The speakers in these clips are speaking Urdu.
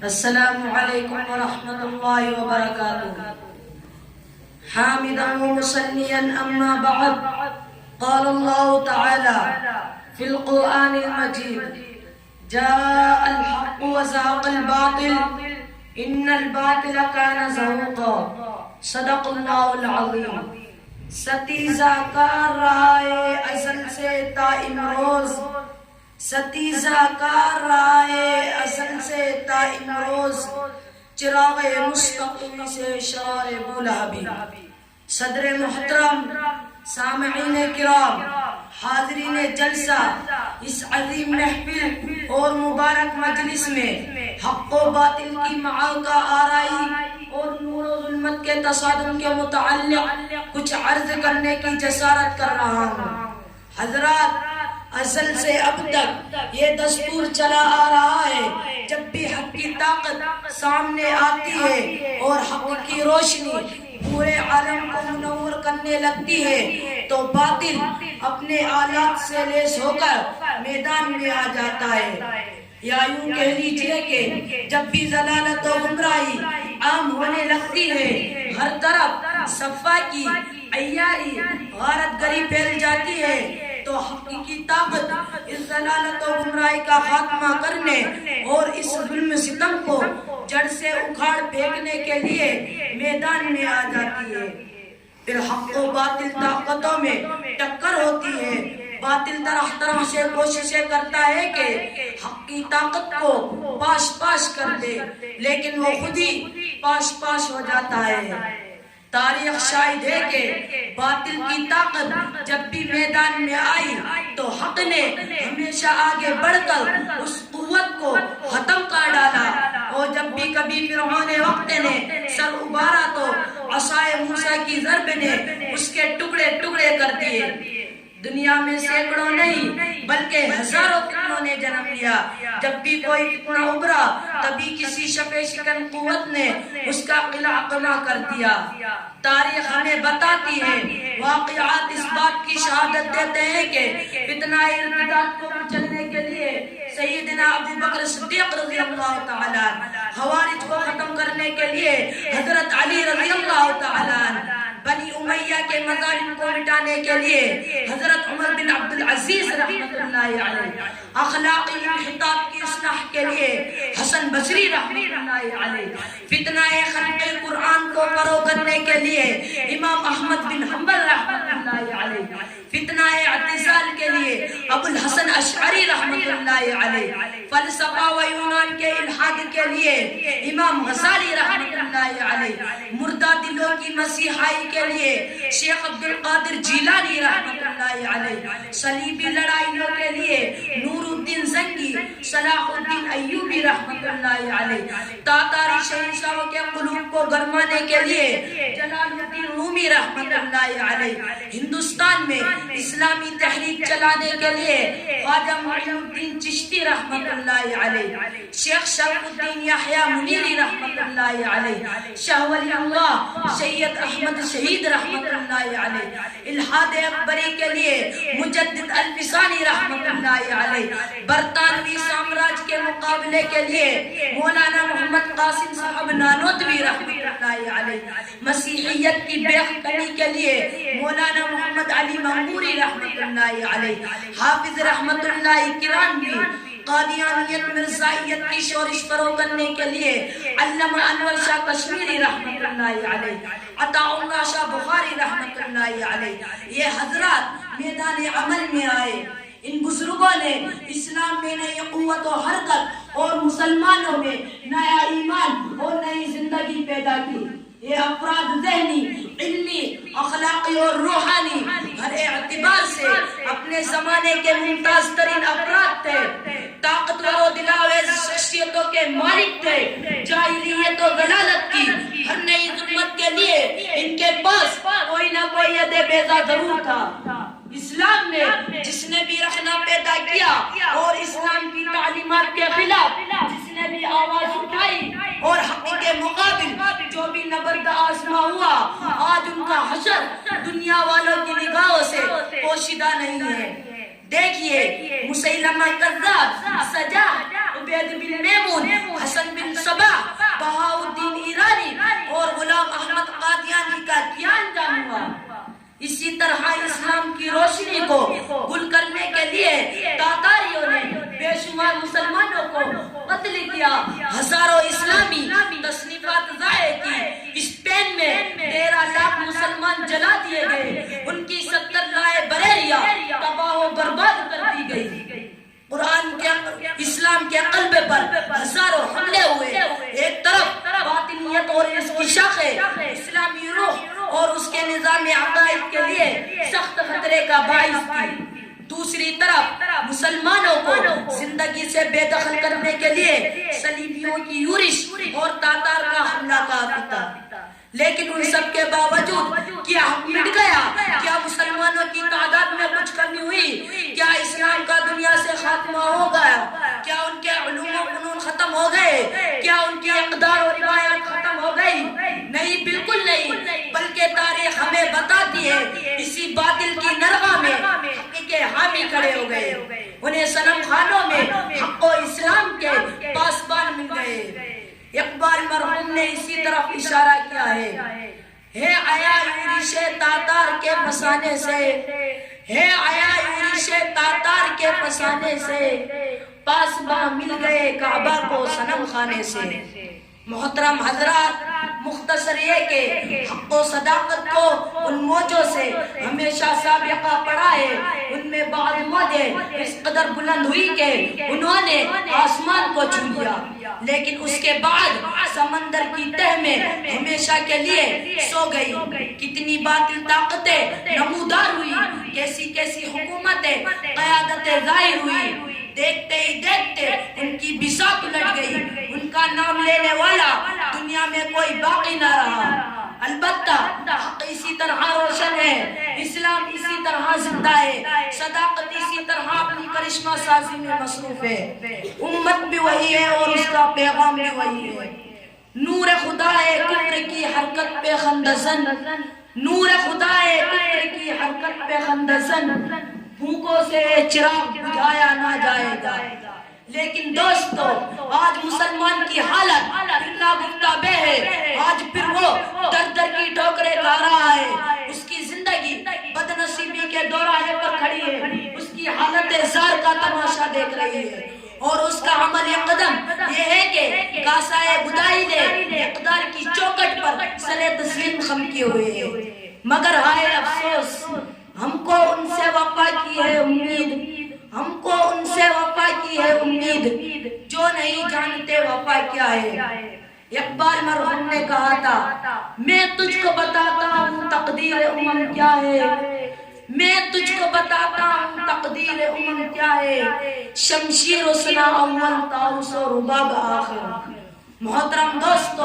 السلام علیکم ورحمۃ اللہ وبرکاتہ. حامدا ومصلیا اما بعد قال اللہ تعالی فی القرآن المجید جاء الحق وزهق الباطل ان الباطل كان زهوقا. صدق اللہ العظیم. ستیزہ کار رہا ہے ازل سے تا امروز، ستیزہ کار رہا ہے ازل سے تا امروز، چراغ مستقبل سے شرار بولہبی. صدر محترم، سامعین کرام، حاضرین جلسہ، اس عظیم محفل اور مبارک مجلس میں حق و باطل کی معرکہ آرائی اور نور و ظلمت کے تصادم کے متعلق کچھ عرض کرنے کی جسارت کر رہا ہوں. حضرات، ازل سے اب تک یہ دستور چلا آ رہا ہے، جب بھی حق کی طاقت سامنے آتی ہے اور حق کی روشنی پورے عالم کو منور کرنے لگتی ہے تو باطل اپنے آلات سے لیس ہو کر میدان میں آ جاتا ہے. یا یوں کہہ لیجئے کہ جب بھی ضلالت و گمراہی عام ہونے لگتی ہے، ہر طرف صفا کی عیاری غارت گری پھیل جاتی ہے، تو حقیقی طاقت اس ضلالت و گمراہی کا خاتمہ کرنے اور اس ظلم ستم کو جڑ سے اکھاڑ پھینکنے کے لیے میدان میں آ جاتی ہے. پھر حق و باطل طاقتوں میں ٹکر ہوتی ہے. باطل طرح طرح سے کوششیں کرتا ہے کہ حق کی طاقت کو پاش پاش کر دے، لیکن وہ خود ہی پاش پاش ہو جاتا ہے. تاریخ شاہد ہے کہ باطل کی طاقت جب بھی میدان میں آئی تو حق نے ہمیشہ آگے بڑھ کر اس قوت کو ختم کر ڈالا، اور جب بھی کبھی فرعون وقت نے سر ابھارا تو عصائے موسیٰ کی ضرب نے اس کے ٹکڑے ٹکڑے کر دیے. دنیا میں سینکڑوں نہیں بلکہ ہزاروں فتنوں نے جنم لیا. جب بھی کوئی فتنہ ابھرا تبھی کسی شفے شکن قوت نے اس کا قلع قمع کر دیا. تاریخ ہمیں بتاتی ہے، واقعات اس بات کی شہادت دیتے ہیں کہ فتنہ ارتداد کو کچلنے کے لیے سیدنا ابو بکر صدیق رضی اللہ تعالی عنہ، خوارج کو ختم کرنے کے لیے حضرت علی رضی اللہ تعالی عنہ، بنی امیہ کے مظالم کو مٹانے کے لیے حضرت عمر بن عبدالعزیز رحمت اللہ علیہ، اخلاقی انحطاط کی اصلاح کے لیے حسن بصری رحمت اللہ علیہ، فتنہ خلق قرآن کو فروغ دینے کے لیے امام احمد بن حنبل رحمت اللہ علیہ، فتنہ اعتزال کے لیے ابو الحسن اشعری رحمت اللہ علیہ، فلسفہ و یونان کے الحاد کے لیے امام غزالی رحمت اللہ علیہ، مردہ دلوں کی مسیحائی کے لیے شیخ عبد القادر جیلانی رحمت اللہ علیہ، صلیبی لڑائیوں کے لیے نور الدین زنگی، صلاح الدین ایوبی رحمت اللہ علیہ، تاتاری شہنشاہوں کے قلوب کو گرمانے کے لیے جلال الدین رومی رحمت اللہ علیہ، ہندوستان میں اسلامی تحریک چلانے کے لیے خواجہ معین الدین چشتی رحمت اللہ علیہ، شیخ شرف الدین یحییٰ منیری رحمت اللہ علیہ، شاہ ولی اللہ سید احمد شہید رحمت اللہ علیہ، الحاد اکبری کے لیے مجدد الفسانی رحمت اللہ علیہ، برطانوی سامراج کے مقابلے کے لیے مولانا محمد قاسم صاحب نانوتوی رحمت اللہ علیہ، مسیحیت کی بیخ کنی کے لیے مولانا محمد علی منگوری رحمت اللہ علیہ، حافظ رحمت اللہ کرانوی، قادیانیت مرزائیت کی شورش فروغ کرنے کے لیے علامہ انور شاہ کشمیری رحمت اللہ علیہ، عطا اللہ شاہ بخاری رحمت اللہ علیہ. یہ حضرات میدان عمل میں آئے. ان بزرگوں نے اسلام میں نئی قوت و حرکت اور مسلمانوں میں نیا ایمان اور نئی زندگی پیدا کی. یہ افراد ذہنی، علمی، اخلاقی اور روحانی ہر اعتبار سے اپنے زمانے کے ممتاز ترین افراد تھے. طاقتور و دلاویز شخصیتوں کے مالک تھے. جاہلیت و ضلالت کی ہر نئی ظلمت کے لیے ان کے پاس کوئی نہ کوئی ید بیضا ضرور تھا. اسلام نے جس نے بھی رخنہ پیدا کیا اور اسلام کی تعلیمات کے خلاف جس نے بھی آواز اٹھائی اور حق کے مقابل جو بھی نبرد آزما ہوا، آج ان کا حشر دنیا والوں کی نگاہوں سے پوشیدہ نہیں ہے. دیکھیے مسیلمہ کذاب، سجاد، عبید بن میمون، حسن بن طرح اسلام کی روشنی کو گل کرنے کے لیے تاتاریوں نے بے شمار مسلمانوں کو قتل کیا، ہزاروں اسلامی تصنیفات ضائع کی، اسپین میں 13 لاکھ مسلمان جلا دیے گئے، ان کی 70 لائے بریریا تباہ و برباد کر دی گئی۔ قرآن کے اسلام کے قلب پر ہزاروں حملے ہوئے، ایک طرف باطنیت اور اس کی شاخیں اسلامی روح اور اس کے نظام عقائد کے لیے سخت خطرے کا باعث تھی، دوسری طرف مسلمانوں کو زندگی سے بے دخل کرنے کے لیے صلیبیوں کی یورش اور تاتار کا حملہ کافی تھا۔ لیکن ان سب کے باوجود کیا مٹ گیا؟ کیا مسلمانوں کی تعداد میں کچھ کمی ہوئی؟ کیا اسلام کا دنیا سے خاتمہ ہو گیا؟ کیا ان کے علوم و فنون ختم ہو گئے؟ کیا ان کی اقدار و روایات ختم ہو گئی؟ نہیں، بالکل نہیں، بلکہ تاریخ ہمیں بتاتی ہے اسی باطل کی نرغہ میں حق کے حامی کھڑے ہو گئے، انہیں صنم خانوں میں حق و اسلام کے پاسبان مل گئے۔ اقبال مرحوم نے اسی طرف اشارہ کیا ہے آیا یورش تاتار کے فسانے سے، ہے آیا یورش تاتار کے فسانے سے، پاسباں مل گئے کعبہ کو صنم خانے سے۔ محترم حضرات، مختصر یہ کہ حق و صداقت کو ان موجوں سے ہمیشہ سابقہ پڑا ہے، ان میں بعض موجیں اس قدر بلند ہوئی کہ انہوں نے آسمان کو چھو لیا، لیکن اس کے بعد سمندر کی تہ میں ہمیشہ کے لیے سو گئی۔ کتنی باطل طاقتیں نمودار ہوئی، کیسی کیسی حکومتیں قیادتیں ظاہر ہوئی، دیکھتے ہی دیکھتے ان کی بساط الٹ گئی، ان کا نام لینے والا دنیا میں کوئی باقی نہ رہا۔ البتہ حق اسی طرح روشن ہے، اسلام اسی طرح زندہ ہے، صداقت اسی طرح اپنی کرشمہ سازی میں مصروف ہے، امت بھی وہی ہے اور اس کا پیغام بھی وہی ہے۔ نور خدا ہے کفر کی حرکت پہ خندزن، نور خدا ہے کفر کی حرکت پہ خندزن، بھوکوں سے چراغ بجھایا نہ جائے گا۔ لیکن دوستو، آج مسلمان کی حالت اتنا گفتہ بے ہے، آج پھر وہ در در کی ٹھوکریں کھا رہا ہے، اس کی زندگی بدنصیبی کے دوراہے پر کھڑی ہے، اس کی حالت زار کا تماشا دیکھ رہی ہے، اور اس کا عمل قدم یہ ہے کہ کاسائے بدائی نے اقدار کی چوکٹ پر سر تسلیم خم کیے ہوئے ہیں۔ مگر ہائے افسوس، ہم کو ان سے وفا کی ہے امید، ہم کو ان سے وفا کی ہے امید جو نہیں جانتے وفا کیا ہے۔ اقبال مرحوم نے کہا تھا، میں تجھ کو بتاتا ہوں تقدیر امم کیا ہے، میں تجھ کو بتاتا ہوں تقدیر امم کیا ہے، شمشیر سنا اول طاؤس و رباب آخر۔ محترم دوستو،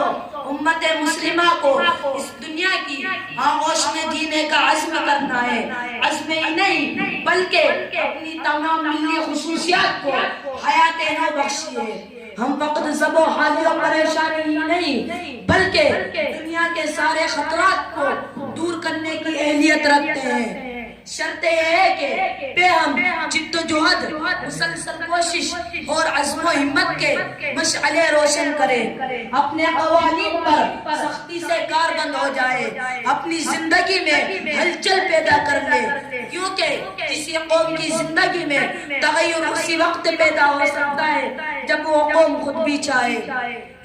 امت مسلمہ کو اس دنیا کی آغوش میں جینے کا عزم کرنا ہے، عزم ہی نہیں بلکہ اپنی تمام ملی خصوصیات کو حیات نو بخشی ہے۔ ہم فقط زب و حالی و پریشانی ہی نہیں بلکہ دنیا کے سارے خطرات کو دور کرنے کی اہلیت رکھتے ہیں۔ شرط یہ ہے کہ پہ ہم جد و جہد، مسلسل کوشش اور عزم و ہمت کے مشعلے روشن کریں، اپنے قوانین پر سختی سے کاربند ہو جائے، اپنی زندگی میں ہلچل پیدا کر لے، کیونکہ کسی قوم کی زندگی میں تغیر اسی وقت پیدا ہو سکتا ہے جب وہ قوم خود بھی چاہے۔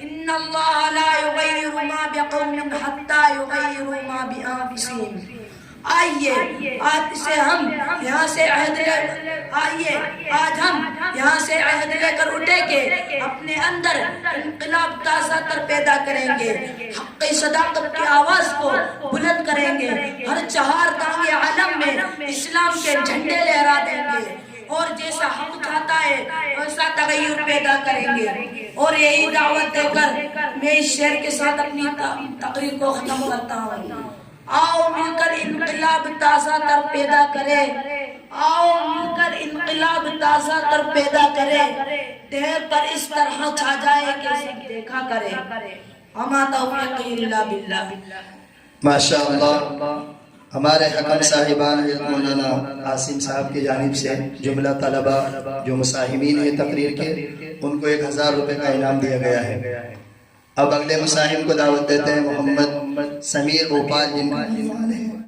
ان اللہ لا یغیر ما بقوم حتی یغیروا ما بانفسہم۔ آئیے آج سے ہم یہاں سے عہد لے کر اٹھے کہ اپنے اندر انقلاب تازہ تر پیدا کریں گے، حق صداقت کی آواز کو بلند کریں گے، ہر چہار دانگ عالم میں اسلام کے جھنڈے لہرا دیں گے، اور جیسا حق چاہتا ہے ویسا تغیر پیدا کریں گے۔ اور یہی دعوت دے کر میں اس شعر کے ساتھ اپنی تقریر کو ختم کرتا ہوں۔ آؤ مل کر انقلاب تازہ تر پیدا کرے، آؤ مل کر انقلاب تازہ تر پیدا کرے، دیر پر اس طرح چھا جائے کہ سب دیکھا کرے۔ وما توفیقی الا باللہ۔ ماشاءاللہ، ہمارے حکم صاحبان حضرت مولانا عاصم صاحب کی جانب سے جملہ طلبہ جو مساہمین ہیں تقریر کے، ان کو 1000 روپے کا انعام دیا گیا ہے۔ اب اگلے مساہم کو دعوت دیتے ہیں، محمد سمیر بھوپال جن